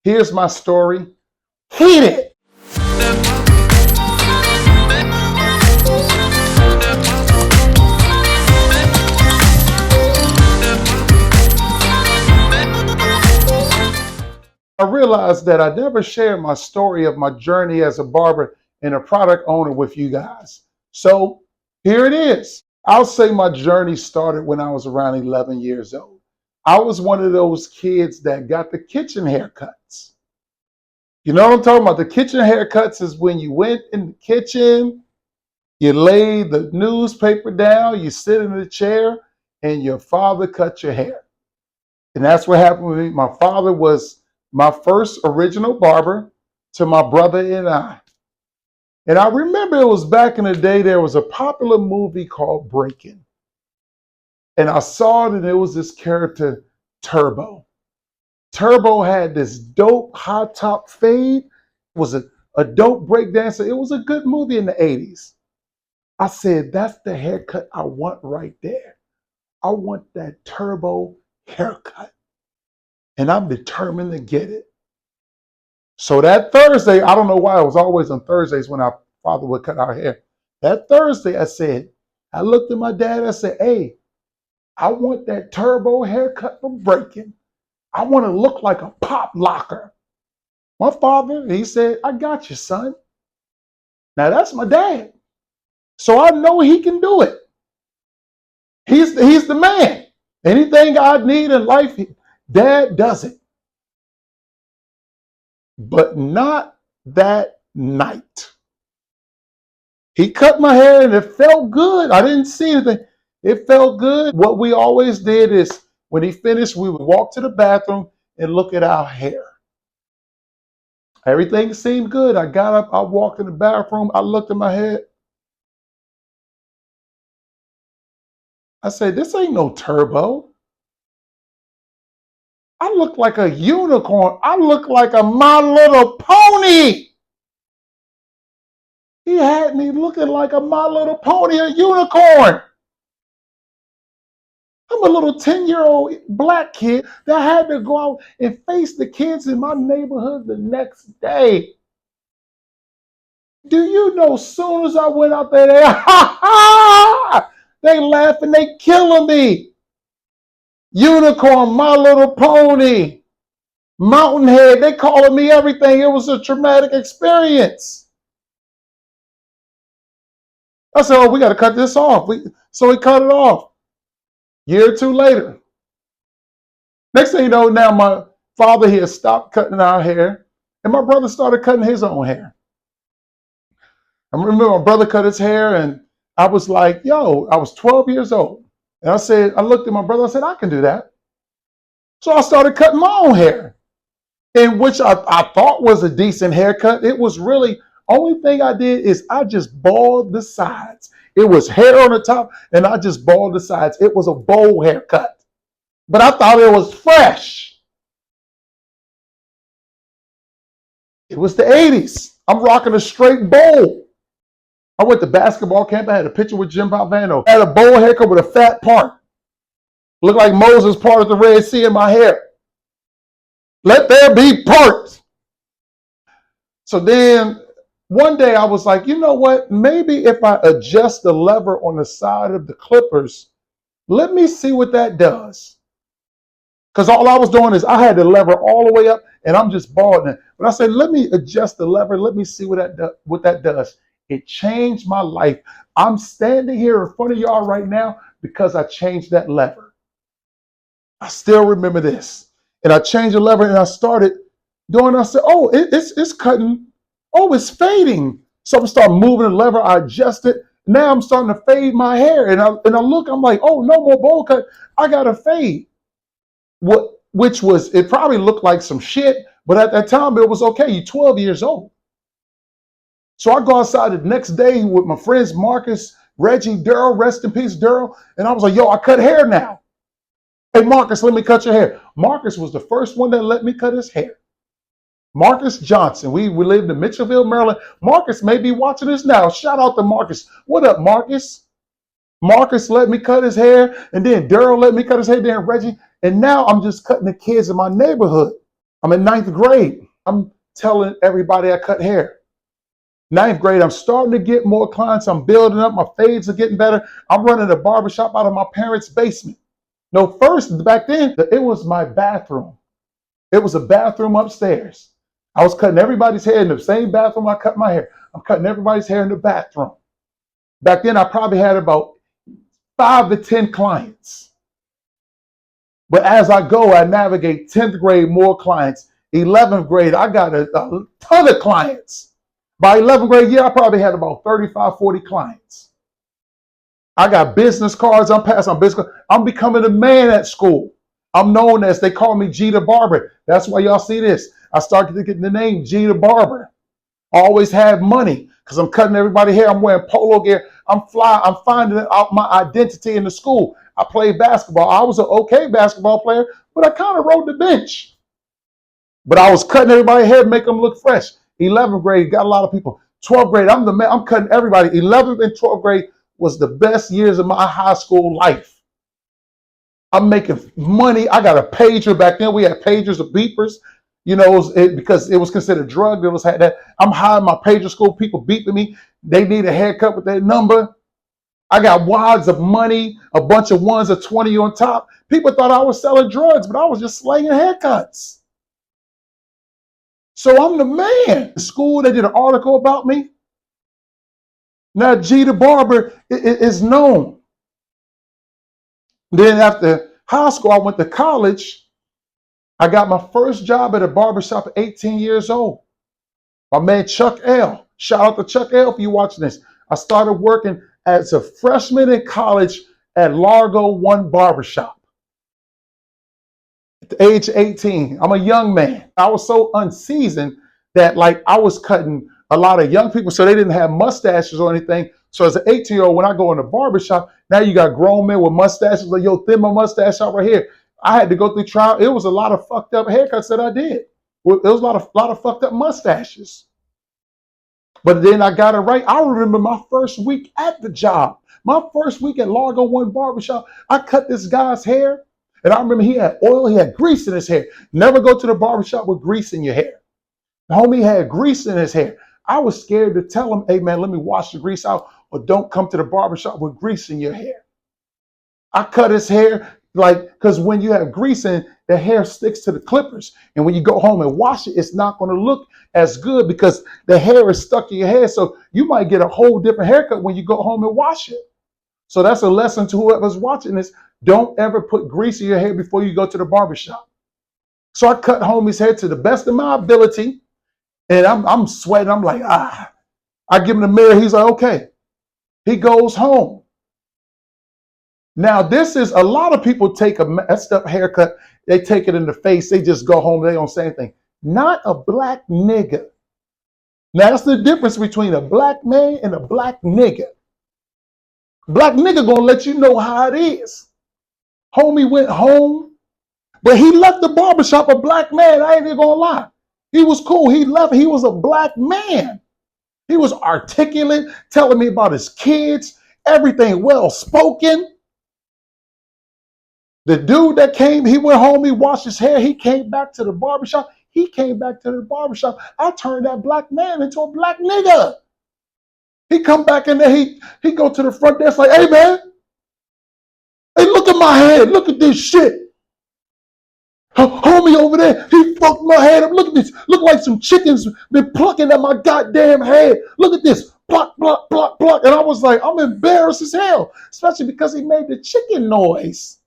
Here's my story. Hit it. I realized that I never shared my story of my journey as a barber and a product owner with you guys. So here it is. I'll say my journey started when I was around 11 years old. I was one of those kids that got the kitchen haircuts. You know what I'm talking about? The kitchen haircuts is when you went in the kitchen, you laid the newspaper down, you sit in the chair, and your father cut your hair. And that's what happened with me. My father was my first original barber to my brother and I. And I remember it was back in the day, there was a popular movie called Breaking. And I saw it, and it was this character, Turbo. Turbo had this dope high top fade, was a dope break dancer. It was a good movie in the 80s. I said, that's the haircut I want right there. I want that Turbo haircut. And I'm determined to get it. So that Thursday, I don't know why, it was always on Thursdays when our father would cut our hair. That Thursday, I looked at my dad, I said, hey, I want that Turbo haircut from Breaking. I want to look like a pop locker. My father, he said, I got you, son. Now that's my dad. So I know he can do it. He's the man. Anything I need in life, Dad does it. But not that night. He cut my hair and it felt good. I didn't see anything. It felt good. What we always did is when he finished, we would walk to the bathroom and look at our hair. Everything seemed good. I got up, I walked in the bathroom, I looked at my head. I said, this ain't no Turbo. I look like a unicorn. I look like a My Little Pony. He had me looking like a My Little Pony, a unicorn. I'm a little 10-year-old black kid that had to go out and face the kids in my neighborhood the next day. Do you know, as soon as I went out there, they laughing, they killing me. Unicorn, My Little Pony, Mountain Head, they calling me everything. It was a traumatic experience. I said, oh, we got to cut this off. So we cut it off. Year or two later. Next thing you know, now my father here stopped cutting our hair, and my brother started cutting his own hair. I remember my brother cut his hair, and I was like, yo, I was 12 years old. And I looked at my brother, I said, I can do that. So I started cutting my own hair, in which I thought was a decent haircut. It was really, only thing I did is I just balled the sides. It was hair on the top, and I just balled the sides. It was a bowl haircut. But I thought it was fresh. It was the 80s. I'm rocking a straight bowl. I went to basketball camp. I had a picture with Jim Valvano. I had a bowl haircut with a fat part. Looked like Moses parted the Red Sea in my hair. Let there be parts. So then one day I was like, you know what? Maybe if I adjust the lever on the side of the clippers, let me see what that does. Because all I was doing is I had the lever all the way up and I'm just balding. But I said, let me adjust the lever. Let me see what that does. It changed my life. I'm standing here in front of y'all right now because I changed that lever. I still remember this. And I changed the lever and I started doing, I said, oh, it's cutting. Oh, it's fading. So I started moving the lever. I adjusted. Now I'm starting to fade my hair. And I look, I'm like, oh, no more bowl cut. I got to fade. Which was, it probably looked like some shit, but at that time it was okay. You're 12 years old. So I go outside the next day with my friends Marcus, Reggie, Daryl, rest in peace, Daryl. And I was like, yo, I cut hair now. Hey, Marcus, let me cut your hair. Marcus was the first one that let me cut his hair. Marcus Johnson. We lived in Mitchellville, Maryland. Marcus may be watching this now. Shout out to Marcus. What up, Marcus? Marcus let me cut his hair, and then Daryl let me cut his hair, then Reggie. And now I'm just cutting the kids in my neighborhood. I'm in ninth grade. I'm telling everybody I cut hair. Ninth grade, I'm starting to get more clients. I'm building up. My fades are getting better. I'm running a barbershop out of my parents' basement. No, first, back then, it was my bathroom. It was a bathroom upstairs. I was cutting everybody's hair in the same bathroom I cut my hair. I'm cutting everybody's hair in the bathroom. Back then, I probably had about 5 to 10 clients. But as I go, I navigate 10th grade, more clients. 11th grade, I got a ton of clients. By 11th grade year, I probably had about 35, 40 clients. I got business cards. I'm passing on business cards. I'm becoming a man at school. I'm known as, they call me G the Barber. That's why y'all see this. I started to get the name G the Barber. I always had money because I'm cutting everybody's hair. I'm wearing polo gear. I'm fly. I'm finding out my identity in the school. I played basketball. I was an okay basketball player, but I kind of rode the bench. But I was cutting everybody's hair, make them look fresh. 11th grade, got a lot of people. 12th grade, I'm the man. I'm cutting everybody. 11th and 12th grade was the best years of my high school life. I'm making money. I got a pager back then. We had pagers or beepers, you know, because it was considered drug dealers had that. I'm hiding my pager school. People beeping me. They need a haircut with their number. I got wads of money, a bunch of ones of 20 on top. People thought I was selling drugs, but I was just slanging haircuts. So I'm the man. The school, they did an article about me. Now G the Barber is known. Then after high school, I went to college. I got my first job at a barbershop at 18 years old. My man Chuck L. Shout out to Chuck L. if you're watching this. I started working as a freshman in college at Largo One Barbershop. At the age of 18, I'm a young man. I was so unseasoned that like I was cutting a lot of young people, so they didn't have mustaches or anything. So as an 18-year-old, when I go in the barbershop, now you got grown men with mustaches, like, yo, thin my mustache out right here. I had to go through trial. It was a lot of fucked up haircuts that I did. It was a lot of fucked up mustaches. But then I got it right. I remember my first week at the job. My first week at Largo One Barbershop, I cut this guy's hair. And I remember he had oil, he had grease in his hair. Never go to the barbershop with grease in your hair. The homie had grease in his hair. I was scared to tell him, hey man, let me wash the grease out, or don't come to the barbershop with grease in your hair. I cut his hair because when you have grease in, the hair sticks to the clippers. And when you go home and wash it, it's not going to look as good because the hair is stuck in your hair. So you might get a whole different haircut when you go home and wash it. So that's a lesson to whoever's watching this. Don't ever put grease in your hair before you go to the barbershop. So I cut homie's hair to the best of my ability. And I'm sweating. I'm like, I give him the mirror. He's like, okay. He goes home. Now, this is a lot of people take a messed up haircut. They take it in the face. They just go home. They don't say anything. Not a black nigga. Now, that's the difference between a black man and a black nigga. Black nigga gonna let you know how it is. Homie went home, but he left the barbershop a black man. I ain't even gonna lie. He was cool. He left. He was a black man. He was articulate, telling me about his kids, everything well spoken. The dude that came, he went home, he washed his hair, he came back to the barbershop. He came back to the barbershop. I turned that black man into a black nigga. He come back in there, he go to the front desk like, hey man, hey, look at my head, look at this shit. Homie over there, he fucked my head up. Look at this. Look like some chickens been plucking at my goddamn head. Look at this. Pluck, pluck, pluck, pluck. And I was like, I'm embarrassed as hell, especially because he made the chicken noise.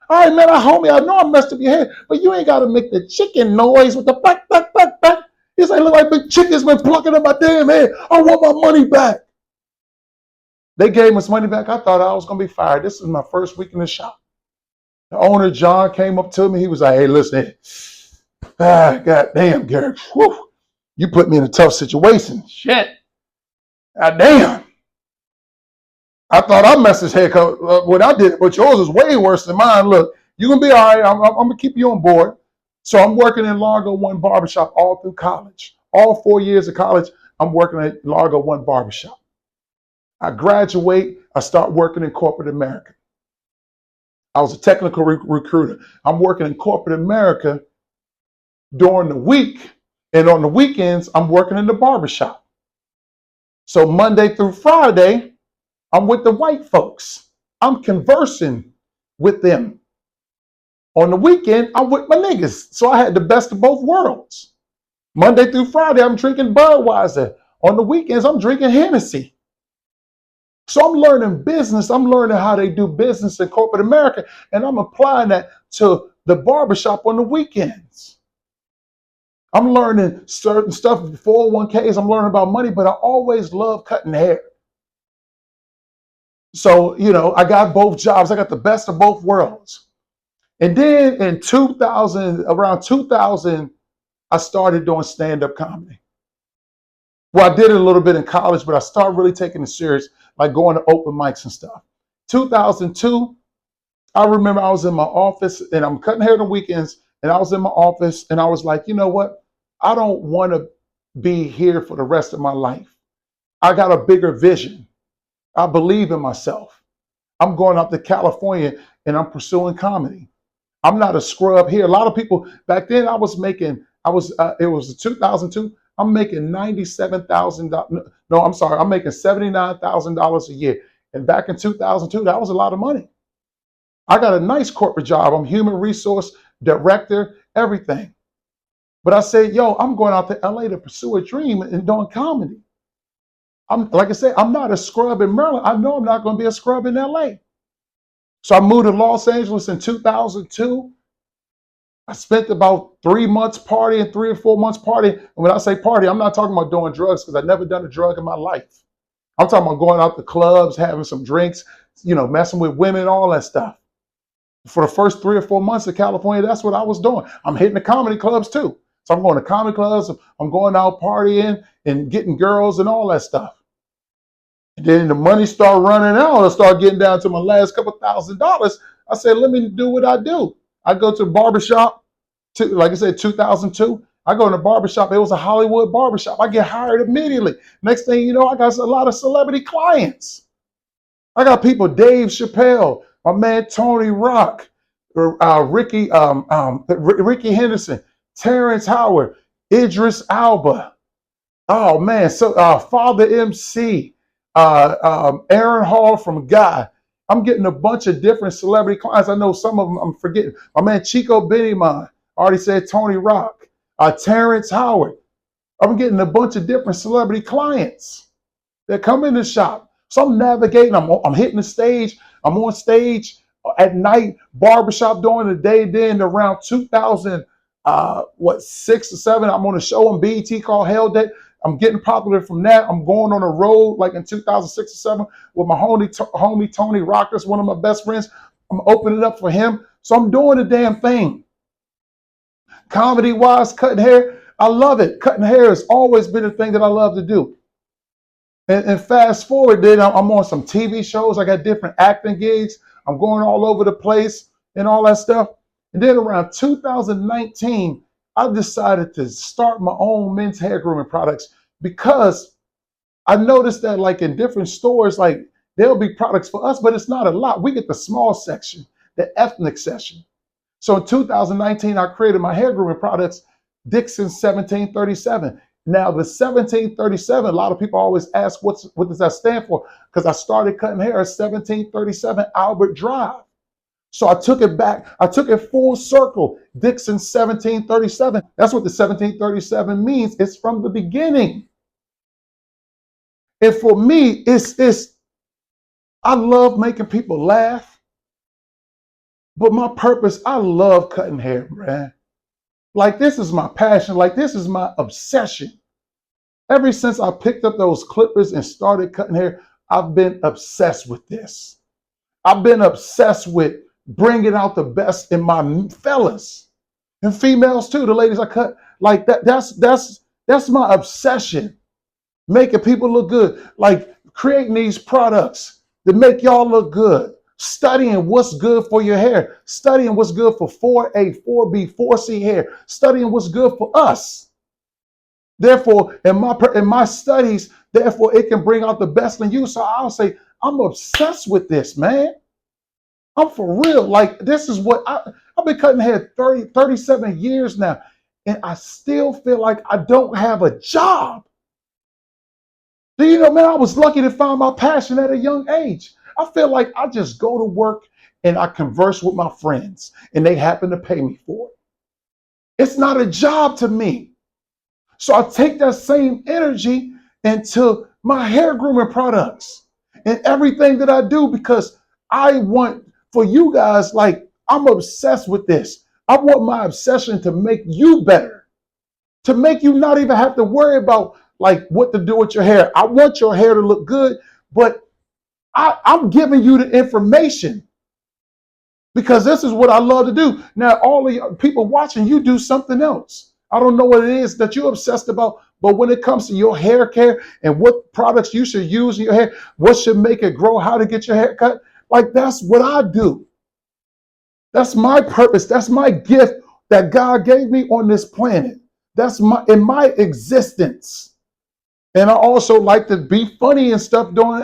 All right, man, homie, I know I messed up your head, but you ain't got to make the chicken noise with the pluck, pluck, pluck, pluck. He's like, look like big chickens been plucking at my damn head. I want my money back. They gave us money back. I thought I was going to be fired. This is my first week in the shop. The owner, John, came up to me. He was like, hey, listen, God damn, Garrick, whew, you put me in a tough situation. Shit. God damn. I thought I messed his haircut when I did it, but yours is way worse than mine. Look, you're going to be all right. I'm going to keep you on board. So I'm working in Largo One Barbershop all through college. All 4 years of college, I'm working at Largo One Barbershop. I graduate. I start working in corporate America. I was a technical recruiter. I'm working in corporate America. during the week. And on the weekends, I'm working in the barbershop. So Monday through Friday, I'm with the white folks. I'm conversing with them. On the weekend, I'm with my niggas. So I had the best of both worlds. Monday through Friday, I'm drinking Budweiser. On the weekends, I'm drinking Hennessy. So I'm learning business. I'm learning how they do business in corporate America. And I'm applying that to the barbershop on the weekends. I'm learning certain stuff, 401ks. I'm learning about money, but I always love cutting hair. So, I got both jobs. I got the best of both worlds. And then in 2000, around 2000, I started doing stand-up comedy. Well, I did it a little bit in college, but I started really taking it serious, like going to open mics and stuff. 2002, I remember I was in my office and I'm cutting hair on the weekends, and I was in my office and I was like, you know what? I don't want to be here for the rest of my life. I got a bigger vision. I believe in myself. I'm going out to California and I'm pursuing comedy. I'm not a scrub here. A lot of people back then, it was 2002. I'm making $97,000. No, I'm sorry. I'm making $79,000 a year. And back in 2002, that was a lot of money. I got a nice corporate job. I'm human resource director, everything. But I said, yo, I'm going out to LA to pursue a dream and doing comedy. Like I said, I'm not a scrub in Maryland. I know I'm not going to be a scrub in LA. So I moved to Los Angeles in 2002. I spent about 3 months partying, 3 or 4 months partying. And when I say party, I'm not talking about doing drugs because I've never done a drug in my life. I'm talking about going out to clubs, having some drinks, messing with women, all that stuff. For the first 3 or 4 months of California, that's what I was doing. I'm hitting the comedy clubs too. So I'm going to comedy clubs, I'm going out partying and getting girls and all that stuff. And then the money started running out. I started getting down to my last couple $1,000s. I said, let me do what I do. I go to the barbershop, like I said, 2002. I go in the barbershop. It was a Hollywood barbershop. I get hired immediately. Next thing you know, I got a lot of celebrity clients. I got people, Dave Chappelle, my man Tony Rock, Ricky Henderson, Terrence Howard, Idris Alba. Oh man, so Father MC, Aaron Hall from Guy. I'm getting a bunch of different celebrity clients. I know some of them I'm forgetting. My man Chico Bennyman, I already said Tony Rock, Terrence Howard. I'm getting a bunch of different celebrity clients that come in the shop. So I'm navigating. I'm hitting the stage. I'm on stage at night, barbershop during the day. Then around 2000, 6 or 7, I'm on a show on BET called Hell Day. I'm getting popular from that. I'm going on a road like in 2006 or 7 with my homie Tony Rockers, one of my best friends. I'm opening up for him. So I'm doing the damn thing. Comedy-wise, cutting hair, I love it. Cutting hair has always been a thing that I love to do. And fast forward, then I'm on some TV shows. I got different acting gigs. I'm going all over the place and all that stuff. And then around 2019, I decided to start my own men's hair grooming products because I noticed that like in different stores, like there'll be products for us, but it's not a lot. We get the small section, the ethnic section. So in 2019, I created my hair grooming products, Dixon 1737. Now the 1737, a lot of people always ask, what does that stand for? Because I started cutting hair at 1737 Albert Drive. So I took it back. I took it full circle. Dixon 1737. That's what the 1737 means. It's from the beginning. And for me, I love making people laugh. But my purpose, I love cutting hair, man. Like this is my passion. Like this is my obsession. Ever since I picked up those clippers and started cutting hair, I've been obsessed with this. I've been obsessed with bringing out the best in my fellas and females too. The ladies I cut, like that. That's my obsession. Making people look good, like creating these products that make y'all look good. Studying what's good for your hair. Studying what's good for 4A, 4B, 4C hair. Studying what's good for us. Therefore, in my studies, therefore it can bring out the best in you. So I'll say, I'm obsessed with this, man. I'm for real. Like this is what I've been cutting hair 37 years now. and I still feel like I don't have a job. Do you know, man, I was lucky to find my passion at a young age. I feel like I just go to work and I converse with my friends and they happen to pay me for it. It's not a job to me. So I take that same energy into my hair grooming products and everything that I do, because I want for you guys, like, I'm obsessed with this. I want my obsession to make you better, to make you not even have to worry about like what to do with your hair. I want your hair to look good, but I'm giving you the information because this is what I love to do. Now, all of you people watching, you do something else. I don't know what it is that you're obsessed about, but when it comes to your hair care and what products you should use in your hair, what should make it grow, how to get your hair cut, like that's what I do. That's my purpose. That's my gift that God gave me on this planet. That's in my existence. And I also like to be funny and stuff doing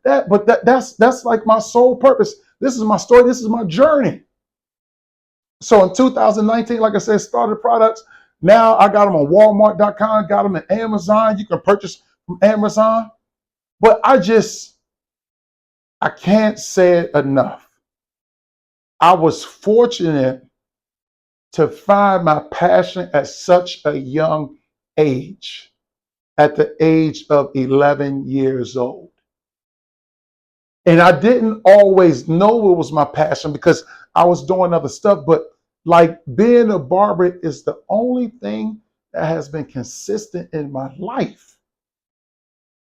that, but that's like my sole purpose. This is my story. This is my journey. So in 2019, like I said, started products. Now I got them on Walmart.com, got them at Amazon. You can purchase from Amazon. But I can't say it enough. I was fortunate to find my passion at such a young age, at the age of 11 years old. And I didn't always know it was my passion because I was doing other stuff, but like being a barber is the only thing that has been consistent in my life.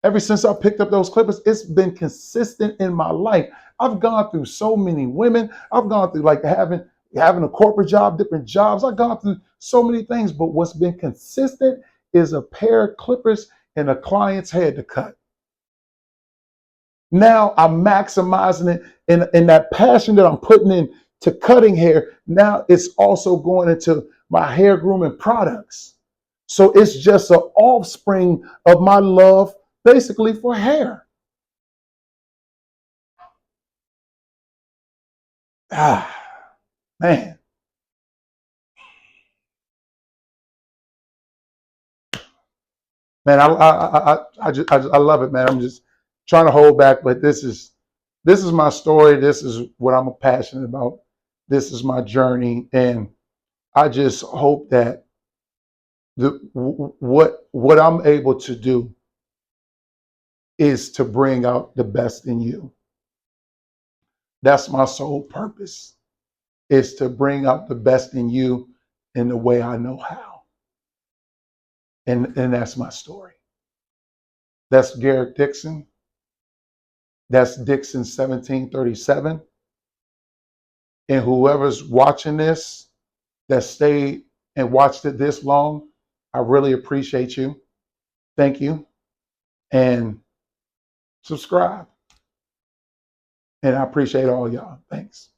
Ever since I picked up those clippers, it's been consistent in my life. I've gone through so many women. I've gone through like having a corporate job, different jobs. I've gone through so many things, but what's been consistent is a pair of clippers and a client's head to cut. Now I'm maximizing it in that passion that I'm putting in to cutting hair. Now it's also going into my hair grooming products. So it's just an offspring of my love basically for hair. Ah, man. Man, I love it, man. I'm just trying to hold back, but this is my story. This is what I'm passionate about. This is my journey, and I just hope that what I'm able to do is to bring out the best in you. That's my sole purpose, is to bring out the best in you in the way I know how. And that's my story. That's Garrick Dixon. That's Dixon 1737. And whoever's watching this that stayed and watched it this long, I really appreciate you. Thank you. And subscribe. And I appreciate all y'all. Thanks.